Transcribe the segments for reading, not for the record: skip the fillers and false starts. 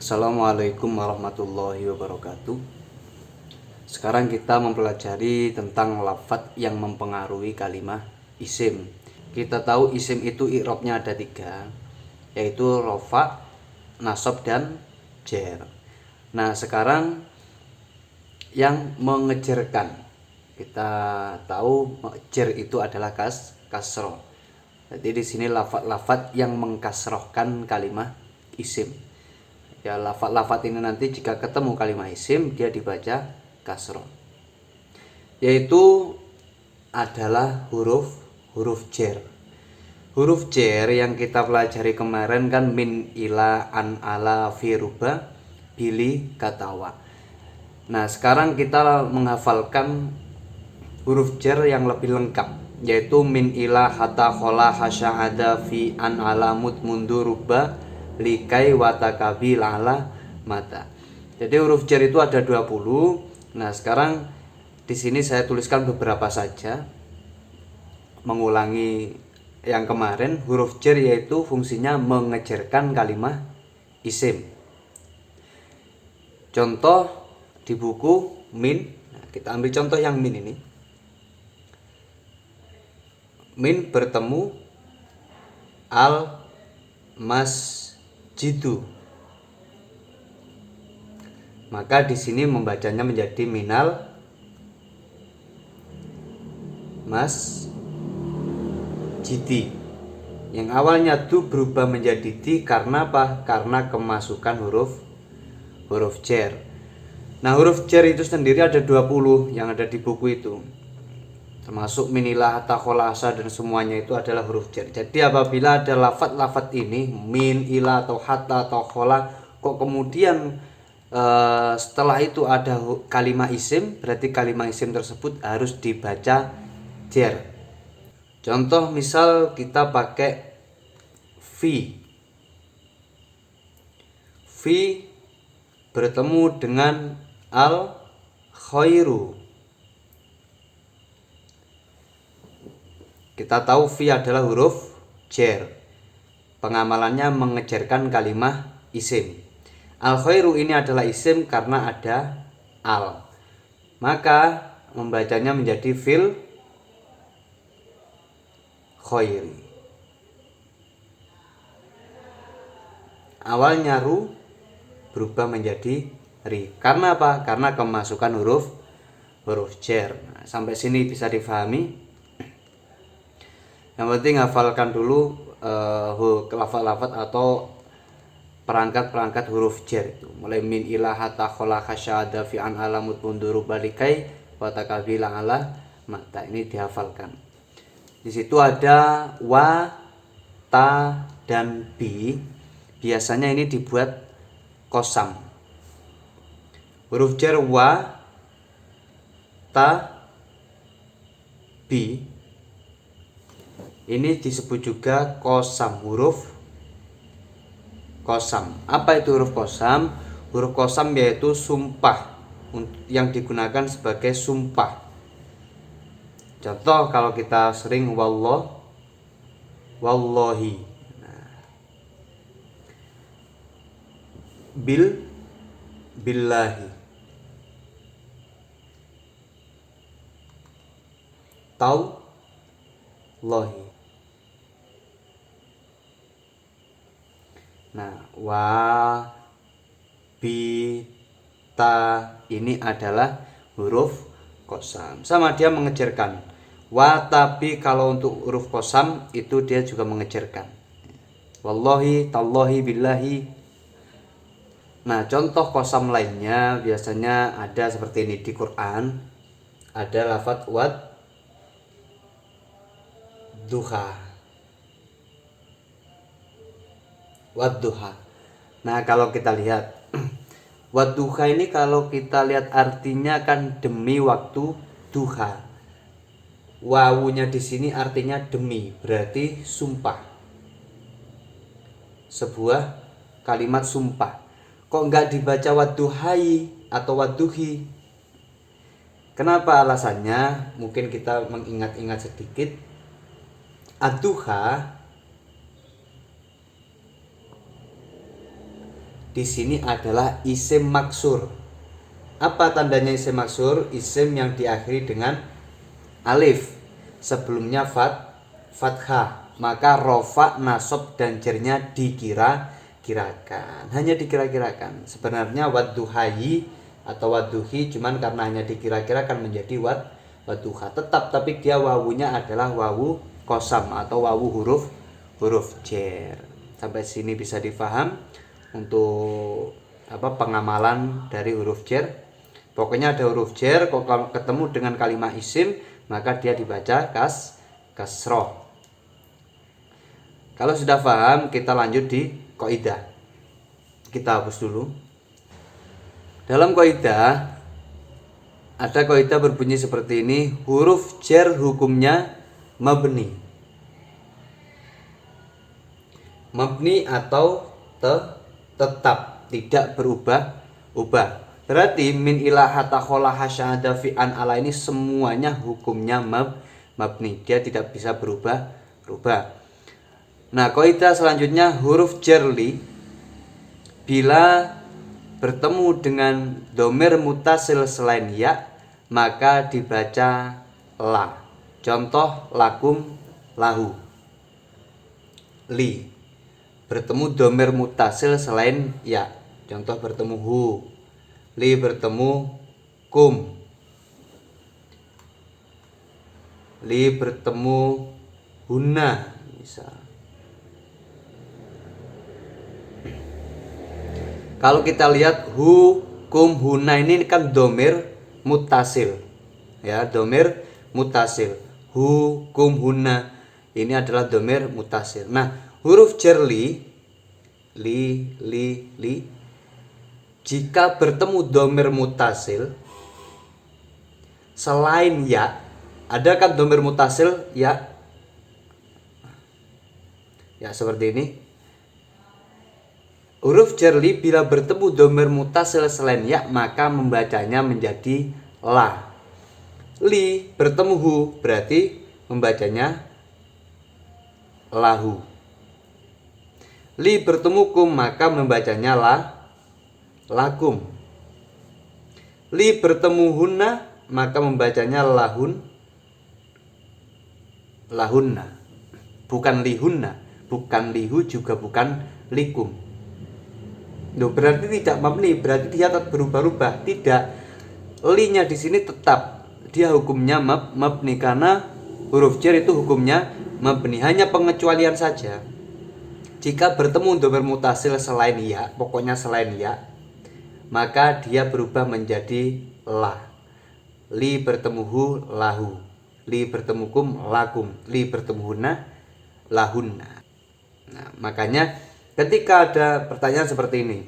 Assalamualaikum warahmatullahi wabarakatuh. Sekarang kita mempelajari tentang lafadz yang mempengaruhi kalimat isim. Kita tahu isim itu i'rabnya ada 3, yaitu rofa, nasab, dan jer. Nah, sekarang yang mengejerkan. Kita tahu jer itu adalah kasroh. Jadi di sini lafadz yang mengkasrohkan kalimat isim. Ya, lafadz ini nanti jika ketemu kalimat isim dia dibaca kasroh, yaitu adalah huruf jer. Huruf jer yang kita pelajari kemarin kan min, ila, an, ala, fi, ruba, bili, katawa. Nah, sekarang kita menghafalkan huruf jer yang lebih lengkap, yaitu min, ila, hatta, khola, hasya, ada, fi, an, ala, mut, mundur, ruba, likai, watakabi, lala, mata. Jadi huruf jer itu ada 20. Nah, sekarang di sini saya tuliskan beberapa saja, mengulangi yang kemarin. Huruf jer yaitu fungsinya mengejerkan kalimat isim. Contoh di buku min. Nah, kita ambil contoh yang min ini. Min bertemu al masjidu. Maka di sini membacanya menjadi minal masjidi. Yang awalnya tu berubah menjadi di karena apa? Karena kemasukan huruf jer. Nah, huruf jer itu sendiri ada 20 yang ada di buku itu. Termasuk minilah, hatta, khola, asa, dan semuanya itu adalah huruf jer. Jadi apabila ada lafadz ini min, ila, atau hatta, atau khola, kok kemudian setelah itu ada kalimat isim, berarti kalimat isim tersebut harus dibaca jer. Contoh misal kita pakai fi. Fi bertemu dengan al khairu. Kita tahu fi adalah huruf jer. Pengamalannya mengejarkan kalimat isim. Al khairu ini adalah isim karena ada al. Maka membacanya menjadi fil khairi. Awalnya ru berubah menjadi ri. Karena apa? Karena kemasukan huruf jer. Nah, sampai sini bisa difahami. Yang penting hafalkan dulu lafaz-lafaz atau perangkat-perangkat huruf jer itu. Mulai min, ila, hatta, khola, khasyada, fi, an, alamut, munduru, balikai, watakabila, ala, mata. Ini dihafalkan. Di situ ada wa, ta, dan bi. Biasanya ini dibuat kosam. Huruf jer wa, ta, bi. Ini disebut juga kosam, huruf kosam. Apa itu huruf kosam? Huruf kosam yaitu sumpah yang digunakan sebagai sumpah. Contoh kalau kita sering wallahi. Nah, billahi. Taullahi. Nah, wa, bi, ta ini adalah huruf kosam. Sama dia mengejarkan. Wa, tapi kalau untuk huruf kosam itu dia juga mengejarkan. Wallahi, tallahi, billahi. Nah, contoh kosam lainnya biasanya ada seperti ini di Quran. Ada lafadz wad duha. Wadduha. Nah, kalau kita lihat wadduha ini kalau kita lihat artinya kan demi waktu duha. Wawunya di sini artinya demi, berarti sumpah. Sebuah kalimat sumpah. Kok nggak dibaca wadduhai atau wadduhi? Kenapa alasannya? Mungkin kita mengingat-ingat sedikit. Ad-duha di sini adalah isim maksur. Apa tandanya isim maksur? Isim yang diakhiri dengan alif, sebelumnya fathah, maka rofa, nasob, dan jernya dikira-kirakan. Hanya dikira-kirakan. Sebenarnya wadduhayi atau wadduhi, cuman karena hanya dikira-kirakan menjadi wadduha tetap, tapi dia wawunya adalah wawu kosam atau wawu huruf jer. Sampai sini bisa difaham untuk pengamalan dari huruf jer. Pokoknya ada huruf jer, kalau ketemu dengan kalimat isim maka dia dibaca kasroh. Kalau sudah paham, kita lanjut di kaidah. Kita hapus dulu. Dalam kaidah ada kaidah berbunyi seperti ini, huruf jer hukumnya mabni. Mabni atau tetap, tidak berubah-ubah. Berarti min ilaha takhola hasyada fi an ala ini semuanya hukumnya mabni. Dia tidak bisa berubah. Nah, kaidah selanjutnya huruf jerli bila bertemu dengan domir mutasil selain ya maka dibaca la. Contoh lakum, lahu. Li bertemu domir mutasil selain ya. Contoh bertemu hu. Li bertemu kum. Li bertemu hunna misal. Kalau kita lihat hu, kum, huna ini kan domir mutasil. Ya, domir mutasil. Hu, kum, huna ini adalah domir mutasil. Nah, huruf jer li, jika bertemu domir mutasil selain ya, ada kan domir mutasil ya? Ya, seperti ini. Huruf jerli bila bertemu domir mutasil selain ya maka membacanya menjadi la. Li bertemu hu berarti membacanya lahu. Li bertemu kum maka membacanya lakum. Li bertemu hunna maka membacanya lahunna. Bukan lihunna, bukan lihu, juga bukan likum. Berarti tidak mabni, berarti dia tetap berubah-ubah. Tidak, li-nya di sini tetap dia hukumnya mabni karena huruf jer itu hukumnya mabni. Hanya pengecualian saja. Jika bertemu domir mutasil selain ya, pokoknya selain ya, maka dia berubah menjadi la. Li bertemu hu, lahu. Li bertemu kum, lakum. Li bertemu huna, lahunna. Nah, makanya ketika ada pertanyaan seperti ini,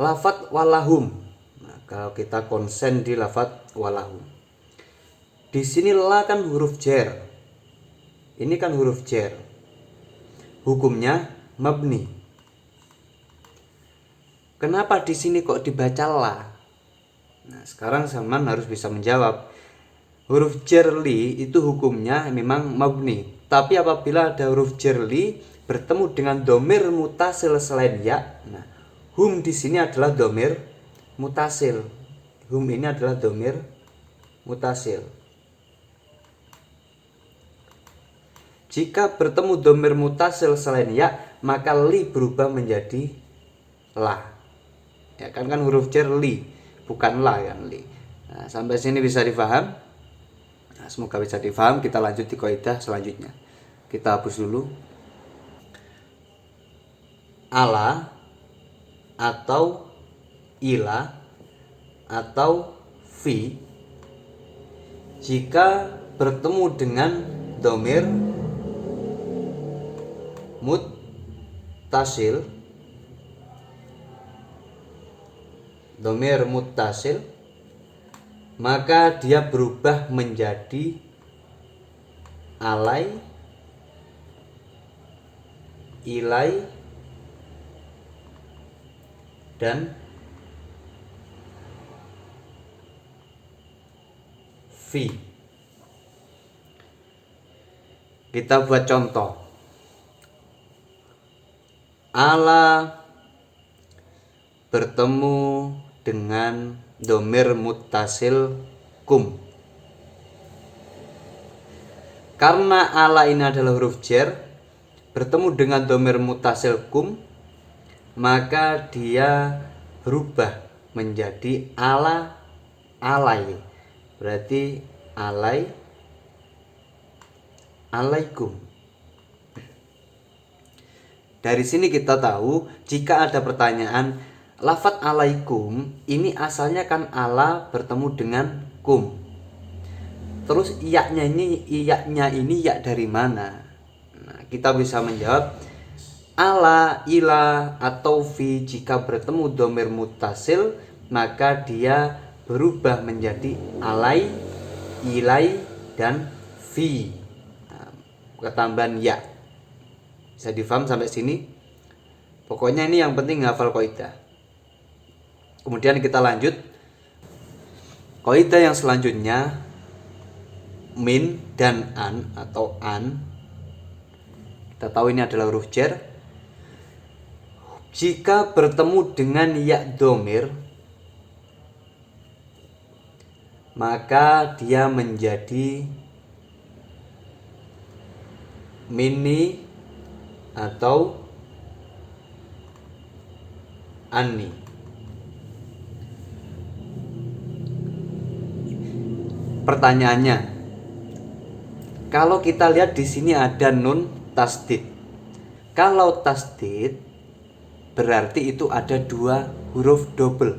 lafat walahum. Nah, kalau kita konsen di lafat walahum, di sini la kan huruf jer. Ini kan huruf jer. Hukumnya mabni. Kenapa di sini kok dibaca la? Nah, sekarang Salman harus bisa menjawab. Huruf jer li itu hukumnya memang mabni. Tapi apabila ada huruf jer li bertemu dengan domir mutasil selain ya, nah, hum di sini adalah domir mutasil. Hum ini adalah domir mutasil. Jika bertemu domir mutasil selain ya, maka li berubah menjadi la. Ya kan huruf jer li, bukan la kan li. Nah, sampai sini bisa difaham? Nah, semoga bisa difaham. Kita lanjut di kaidah selanjutnya. Kita hapus dulu. Ala atau ila atau fi jika bertemu dengan domir muttasil, maka dia berubah menjadi alai ilai, dan fi. Kita buat contoh. Ala bertemu dengan domir muttasil kum. Karena ala ini adalah huruf jar, bertemu dengan domir muttasil kum, maka dia berubah menjadi ala alai. Berarti alai alaikum. Dari sini kita tahu jika ada pertanyaan lafadz alaikum ini asalnya kan ala bertemu dengan kum. Terus iyaknya ini yak dari mana? Nah, kita bisa menjawab ala, ila, atau fi jika bertemu domir muttasil maka dia berubah menjadi alai, ilai, dan fi. Nah, ketambahan ya. Bisa difaham sampai sini? Pokoknya ini yang penting hafal kaidah. Kemudian kita lanjut. Kaidah yang selanjutnya, min dan an atau an. Kita tahu ini adalah huruf jar. Jika bertemu dengan ya domir, maka dia menjadi mini atau ani. Pertanyaannya, kalau kita lihat di sini ada nun tasdid. Kalau tasdid berarti itu ada dua huruf double.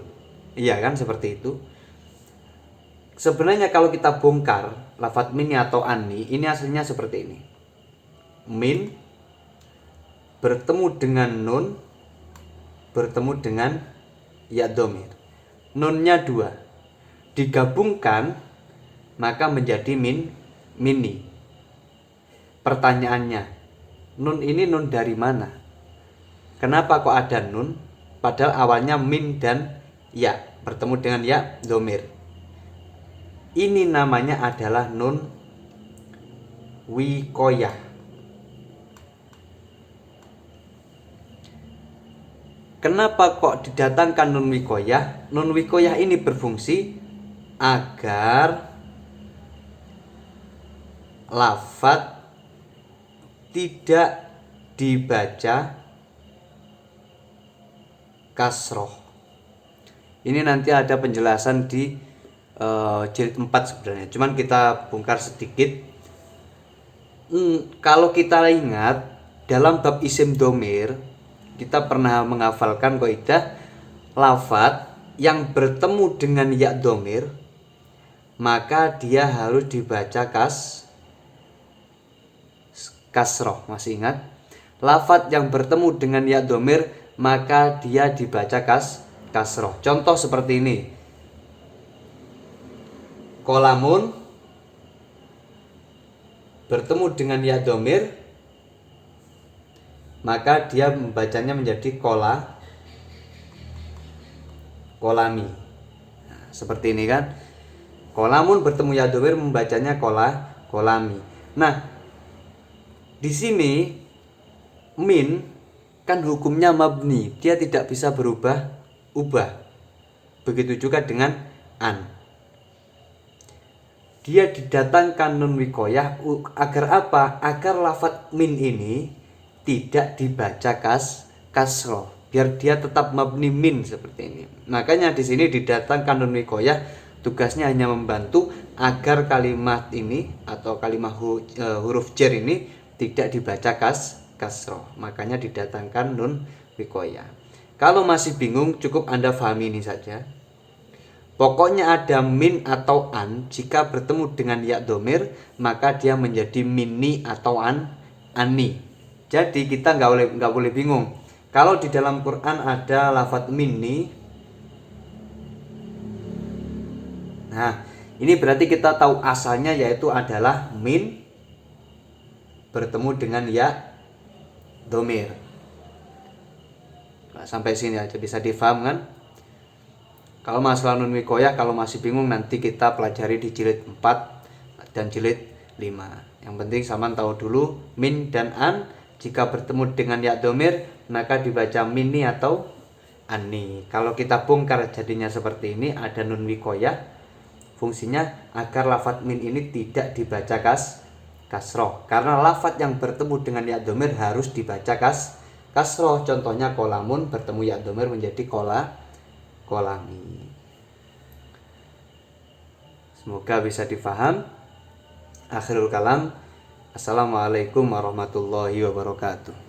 Iya kan, seperti itu. Sebenarnya kalau kita bongkar lafadz min atau ani, ini aslinya seperti ini. Min bertemu dengan nun bertemu dengan ya domir. Nunnya dua, digabungkan maka menjadi mini. Pertanyaannya, nun ini nun dari mana? Kenapa kok ada nun? Padahal awalnya min dan ya bertemu dengan ya domir. Ini namanya adalah nun wikoyah. Kenapa kok didatangkan nun wikoyah? Nun wikoyah ini berfungsi agar lafadz tidak dibaca kasroh. Ini nanti ada penjelasan di jilid 4 sebenarnya. Cuman kita bongkar sedikit. Kalau kita ingat dalam bab isim domir, kita pernah menghafalkan kaidah lafadz yang bertemu dengan ya domir maka dia harus dibaca kasroh. Masih ingat? Lafadz yang bertemu dengan ya domir maka dia dibaca kasroh. Contoh seperti ini. Kolamun bertemu dengan ya domir maka dia membacanya menjadi kolami. Nah, seperti ini kan. Kolamun bertemu ya domir membacanya kolami. Nah, di sini min kan hukumnya mabni, dia tidak bisa berubah. Begitu juga dengan an. Dia didatangkan nun wikoyah agar apa? Agar lafadz min ini tidak dibaca kasroh, biar dia tetap mabni min seperti ini. Makanya di sini didatangkan nun wikoyah, tugasnya hanya membantu agar kalimat ini atau kalimat huruf jar ini tidak dibaca kasroh. Makanya didatangkan nun wikoyah. Kalau masih bingung, cukup Anda pahami ini saja. Pokoknya ada min atau an, jika bertemu dengan ya domir maka dia menjadi mini atau ani. Jadi kita nggak boleh bingung. Kalau di dalam Quran ada lafadz mini, nah ini berarti kita tahu asalnya yaitu adalah min bertemu dengan ya domir. Nah, sampai sini aja bisa difaham kan? Kalau masalah nun wikoyah, kalau masih bingung nanti kita pelajari di jilid 4 dan jilid 5. Yang penting saman tahu dulu min dan an jika bertemu dengan ya domir maka dibaca mini atau ani. Kalau kita bongkar jadinya seperti ini, ada nun wikoyah, fungsinya agar lafadz min ini tidak dibaca kasroh, karena lafadz yang bertemu dengan ya domir harus dibaca kasroh. Contohnya kolamun bertemu ya domir menjadi kolami. Semoga bisa difaham. Akhirul kalam. Assalamualaikum warahmatullahi wabarakatuh.